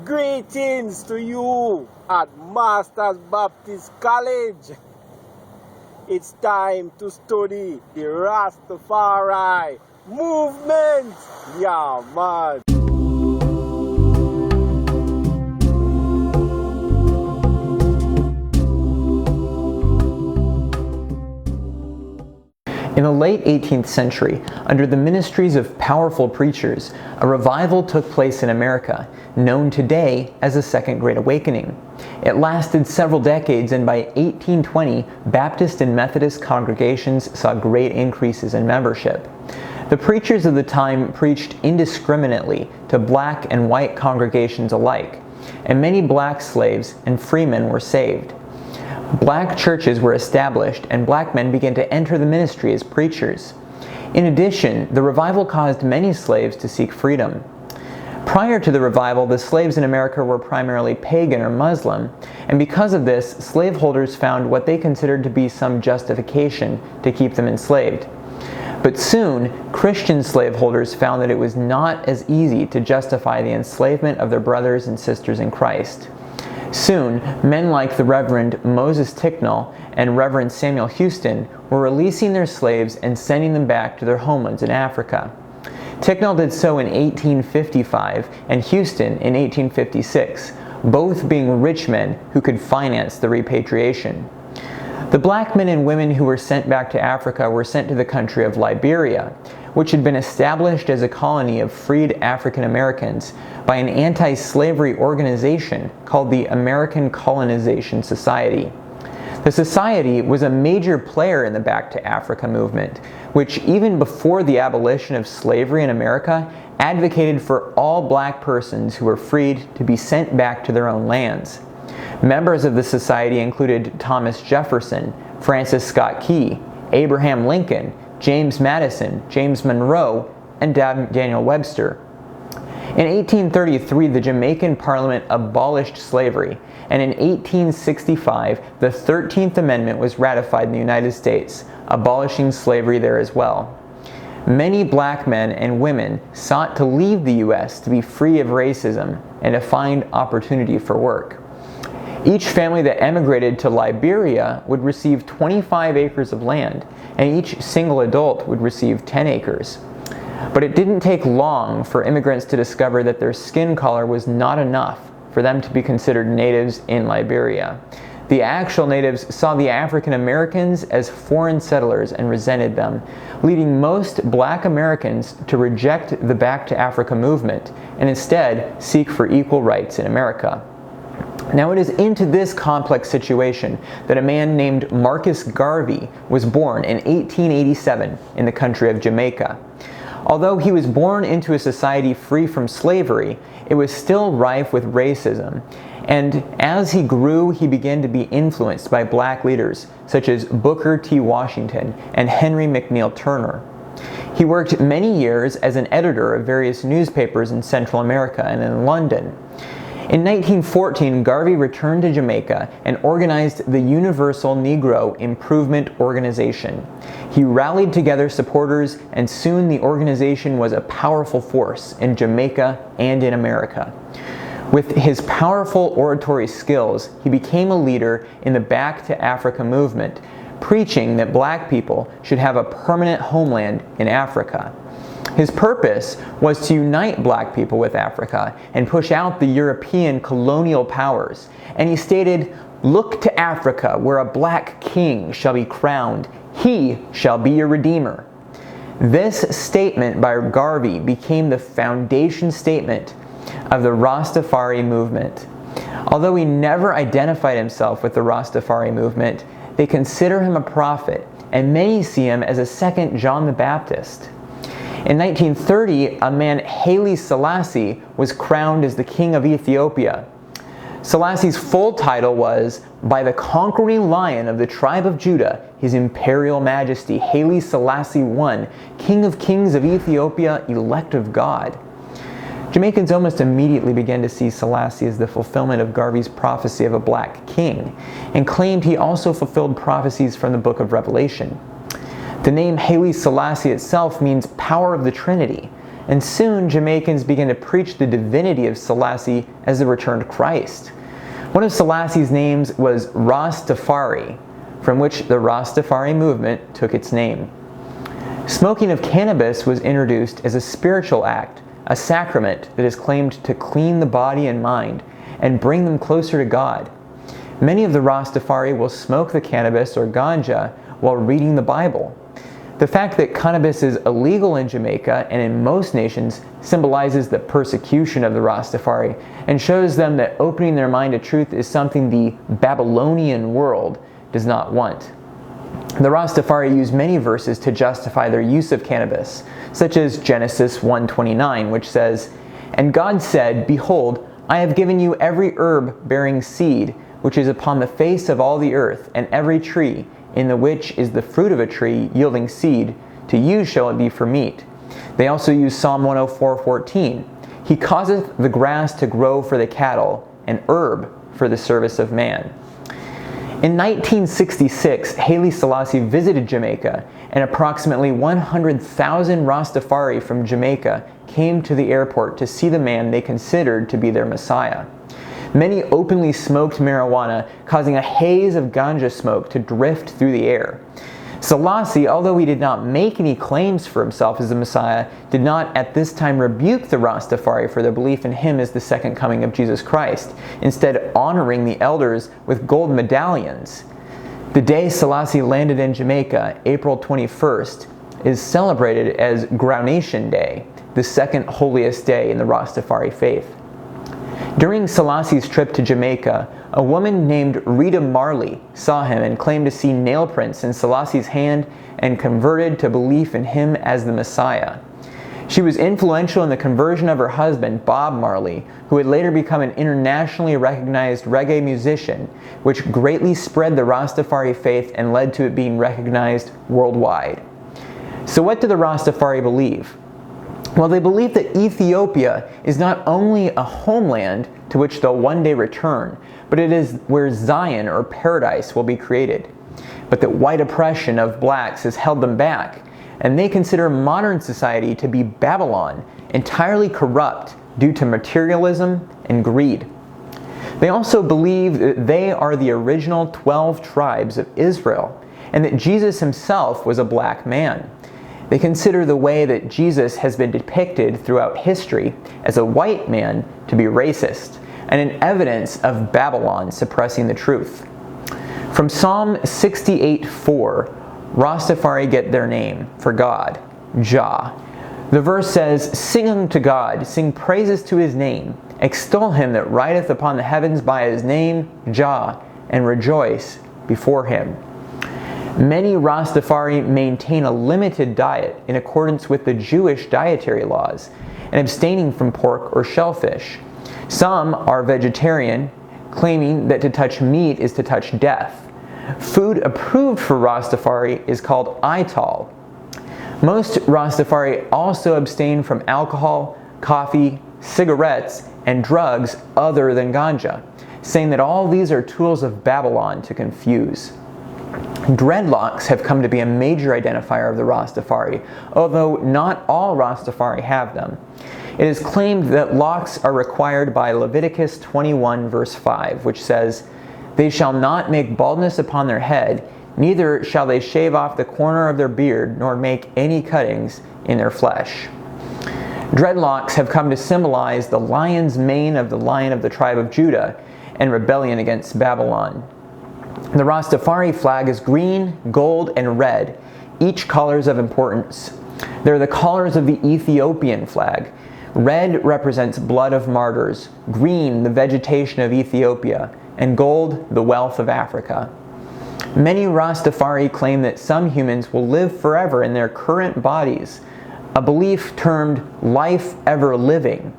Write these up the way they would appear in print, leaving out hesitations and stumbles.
Greetings to you at Masters Baptist College. It's time to study the Rastafari Movement. Yeah, man. In the late 18th century, under the ministries of powerful preachers, a revival took place in America, known today as the Second Great Awakening. It lasted several decades, and by 1820, Baptist and Methodist congregations saw great increases in membership. The preachers of the time preached indiscriminately to black and white congregations alike, and many black slaves and freemen were saved. Black churches were established, and black men began to enter the ministry as preachers. In addition, the revival caused many slaves to seek freedom. Prior to the revival, the slaves in America were primarily pagan or Muslim, and because of this, slaveholders found what they considered to be some justification to keep them enslaved. But soon, Christian slaveholders found that it was not as easy to justify the enslavement of their brothers and sisters in Christ. Soon, men like the Reverend Moses Ticknall and Reverend Samuel Houston were releasing their slaves and sending them back to their homelands in Africa. Ticknall did so in 1855 and Houston in 1856, both being rich men who could finance the repatriation. The black men and women who were sent back to Africa were sent to the country of Liberia, which had been established as a colony of freed African Americans by an anti-slavery organization called the American Colonization Society. The society was a major player in the Back to Africa movement, which even before the abolition of slavery in America, advocated for all black persons who were freed to be sent back to their own lands. Members of the society included Thomas Jefferson, Francis Scott Key, Abraham Lincoln, James Madison, James Monroe, and Daniel Webster. In 1833, the Jamaican Parliament abolished slavery, and in 1865, the 13th Amendment was ratified in the United States, abolishing slavery there as well. Many black men and women sought to leave the U.S. to be free of racism and to find opportunity for work. Each family that emigrated to Liberia would receive 25 acres of land, and each single adult would receive 10 acres. But it didn't take long for immigrants to discover that their skin color was not enough for them to be considered natives in Liberia. The actual natives saw the African Americans as foreign settlers and resented them, leading most black Americans to reject the Back to Africa movement and instead seek for equal rights in America. Now, it is into this complex situation that a man named Marcus Garvey was born in 1887 in the country of Jamaica. Although he was born into a society free from slavery, it was still rife with racism. And as he grew, he began to be influenced by black leaders such as Booker T. Washington and Henry McNeil Turner. He worked many years as an editor of various newspapers in Central America and in London. In 1914, Garvey returned to Jamaica and organized the Universal Negro Improvement Organization. He rallied together supporters, and soon the organization was a powerful force in Jamaica and in America. With his powerful oratory skills, he became a leader in the Back to Africa movement, preaching that black people should have a permanent homeland in Africa. His purpose was to unite black people with Africa and push out the European colonial powers. And he stated, "Look to Africa, where a black king shall be crowned. He shall be your redeemer." This statement by Garvey became the foundation statement of the Rastafari movement. Although he never identified himself with the Rastafari movement, they consider him a prophet, and many see him as a second John the Baptist. In 1930, a man, Haile Selassie, was crowned as the King of Ethiopia. Selassie's full title was, "By the conquering lion of the tribe of Judah, His Imperial Majesty Haile Selassie I, King of Kings of Ethiopia, elect of God." Jamaicans almost immediately began to see Selassie as the fulfillment of Garvey's prophecy of a black king, and claimed he also fulfilled prophecies from the book of Revelation. The name Haile Selassie itself means power of the Trinity, and soon Jamaicans began to preach the divinity of Selassie as the returned Christ. One of Selassie's names was Rastafari, from which the Rastafari Movement took its name. Smoking of cannabis was introduced as a spiritual act, a sacrament that is claimed to clean the body and mind and bring them closer to God. Many of the Rastafari will smoke the cannabis or ganja while reading the Bible. The fact that cannabis is illegal in Jamaica and in most nations symbolizes the persecution of the Rastafari and shows them that opening their mind to truth is something the Babylonian world does not want. The Rastafari use many verses to justify their use of cannabis, such as Genesis 1:29, which says, "And God said, Behold, I have given you every herb bearing seed, which is upon the face of all the earth, and every tree, in the which is the fruit of a tree yielding seed, to you shall it be for meat." They also use Psalm 104:14, "He causeth the grass to grow for the cattle, and herb for the service of man." In 1966, Haile Selassie visited Jamaica, and approximately 100,000 Rastafari from Jamaica came to the airport to see the man they considered to be their Messiah. Many openly smoked marijuana, causing a haze of ganja smoke to drift through the air. Selassie, although he did not make any claims for himself as the Messiah, did not at this time rebuke the Rastafari for their belief in him as the second coming of Jesus Christ, instead honoring the elders with gold medallions. The day Selassie landed in Jamaica, April 21st, is celebrated as Groundation Day, the second holiest day in the Rastafari faith. During Selassie's trip to Jamaica, a woman named Rita Marley saw him and claimed to see nail prints in Selassie's hand and converted to belief in him as the Messiah. She was influential in the conversion of her husband, Bob Marley, who would later become an internationally recognized reggae musician, which greatly spread the Rastafari faith and led to it being recognized worldwide. So what do the Rastafari believe? Well, they believe that Ethiopia is not only a homeland to which they'll one day return, but it is where Zion or paradise will be created. But that white oppression of blacks has held them back, and they consider modern society to be Babylon, entirely corrupt due to materialism and greed. They also believe that they are the original 12 tribes of Israel, and that Jesus himself was a black man. They consider the way that Jesus has been depicted throughout history as a white man to be racist, and an evidence of Babylon suppressing the truth. From Psalm 68:4, Rastafari get their name for God, Jah. The verse says, "Sing unto God, sing praises to his name, extol him that rideth upon the heavens by his name, Jah, and rejoice before him." Many Rastafari maintain a limited diet in accordance with the Jewish dietary laws, and abstaining from pork or shellfish. Some are vegetarian, claiming that to touch meat is to touch death. Food approved for Rastafari is called ital. Most Rastafari also abstain from alcohol, coffee, cigarettes, and drugs other than ganja, saying that all these are tools of Babylon to confuse. Dreadlocks have come to be a major identifier of the Rastafari, although not all Rastafari have them. It is claimed that locks are required by Leviticus 21 verse 5, which says, "They shall not make baldness upon their head, neither shall they shave off the corner of their beard, nor make any cuttings in their flesh." Dreadlocks have come to symbolize the lion's mane of the lion of the tribe of Judah and rebellion against Babylon. The Rastafari flag is green, gold, and red, each colors of importance. They're the colors of the Ethiopian flag. Red represents blood of martyrs, green the vegetation of Ethiopia, and gold the wealth of Africa. Many Rastafari claim that some humans will live forever in their current bodies, a belief termed life ever living.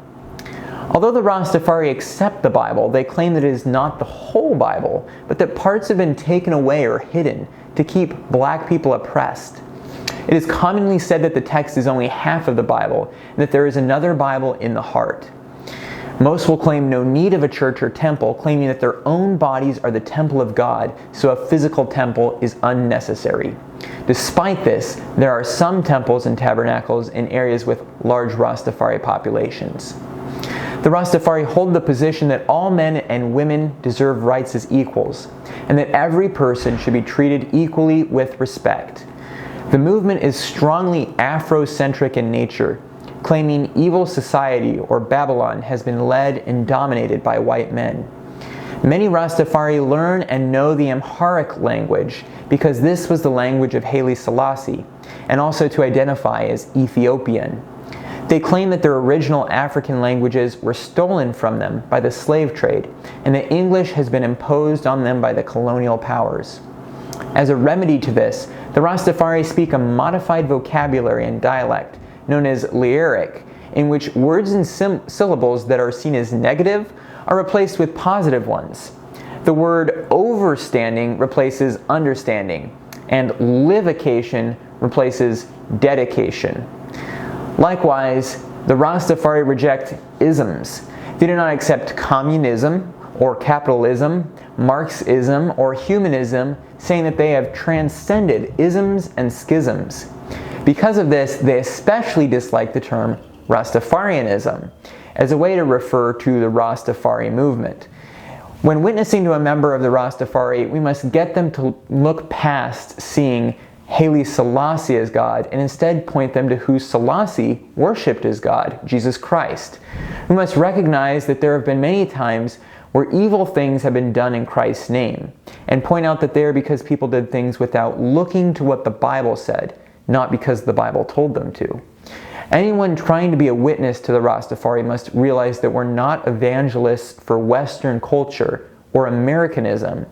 Although the Rastafari accept the Bible, they claim that it is not the whole Bible, but that parts have been taken away or hidden to keep black people oppressed. It is commonly said that the text is only half of the Bible, and that there is another Bible in the heart. Most will claim no need of a church or temple, claiming that their own bodies are the temple of God, so a physical temple is unnecessary. Despite this, there are some temples and tabernacles in areas with large Rastafari populations. The Rastafari hold the position that all men and women deserve rights as equals, and that every person should be treated equally with respect. The movement is strongly Afrocentric in nature, claiming evil society or Babylon has been led and dominated by white men. Many Rastafari learn and know the Amharic language because this was the language of Haile Selassie, and also to identify as Ethiopian. They claim that their original African languages were stolen from them by the slave trade, and that English has been imposed on them by the colonial powers. As a remedy to this, the Rastafari speak a modified vocabulary and dialect known as Lyric, in which words and syllables that are seen as negative are replaced with positive ones. The word overstanding replaces understanding, and livocation replaces dedication. Likewise, the Rastafari reject isms. They do not accept communism or capitalism, Marxism or humanism, saying that they have transcended isms and schisms. Because of this, they especially dislike the term Rastafarianism as a way to refer to the Rastafari movement. When witnessing to a member of the Rastafari, we must get them to look past seeing Haile Selassie as God and instead point them to who Selassie worshipped as God, Jesus Christ. We must recognize that there have been many times where evil things have been done in Christ's name, and point out that they are because people did things without looking to what the Bible said, not because the Bible told them to. Anyone trying to be a witness to the Rastafari must realize that we're not evangelists for Western culture or Americanism,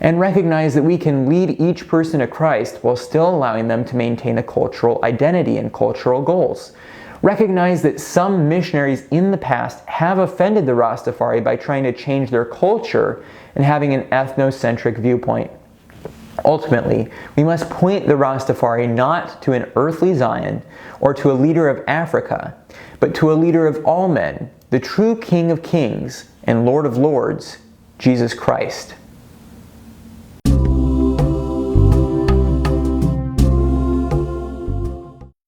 and recognize that we can lead each person to Christ while still allowing them to maintain a cultural identity and cultural goals. Recognize that some missionaries in the past have offended the Rastafari by trying to change their culture and having an ethnocentric viewpoint. Ultimately, we must point the Rastafari not to an earthly Zion or to a leader of Africa, but to a leader of all men, the true King of Kings and Lord of Lords, Jesus Christ.